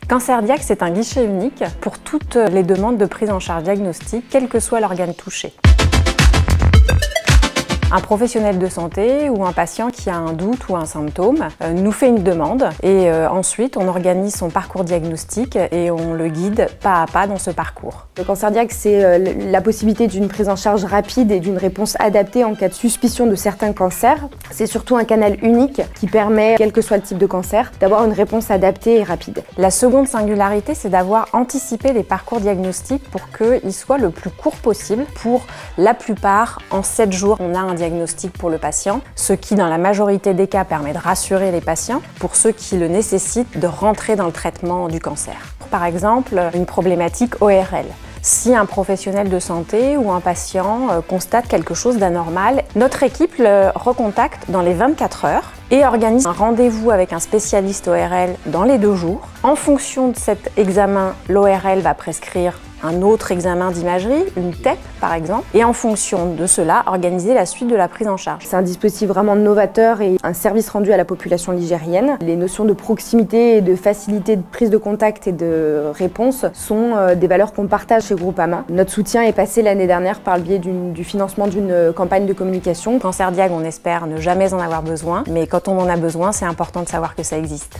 CancerDiag, c'est un guichet unique pour toutes les demandes de prise en charge diagnostique, quel que soit l'organe touché. Un professionnel de santé ou un patient qui a un doute ou un symptôme nous fait une demande et ensuite on organise son parcours diagnostique et on le guide pas à pas dans ce parcours. Le CancerDiag, c'est la possibilité d'une prise en charge rapide et d'une réponse adaptée en cas de suspicion de certains cancers. C'est surtout un canal unique qui permet, quel que soit le type de cancer, d'avoir une réponse adaptée et rapide. La seconde singularité, c'est d'avoir anticipé les parcours diagnostiques pour qu'ils soient le plus courts possible. Pour la plupart, en 7 jours, on a un diagnostic pour le patient, ce qui dans la majorité des cas permet de rassurer les patients pour ceux qui le nécessitent de rentrer dans le traitement du cancer. Par exemple, une problématique ORL. Si un professionnel de santé ou un patient constate quelque chose d'anormal, notre équipe le recontacte dans les 24 heures et organise un rendez-vous avec un spécialiste ORL dans les 2 jours. En fonction de cet examen, l'ORL va prescrire un autre examen d'imagerie, une TEP par exemple, et en fonction de cela, organiser la suite de la prise en charge. C'est un dispositif vraiment novateur et un service rendu à la population ligérienne. Les notions de proximité et de facilité de prise de contact et de réponse sont des valeurs qu'on partage chez Groupama. Notre soutien est passé l'année dernière par le biais du financement d'une campagne de communication. CancerDiag, on espère ne jamais en avoir besoin, mais quand on en a besoin, c'est important de savoir que ça existe.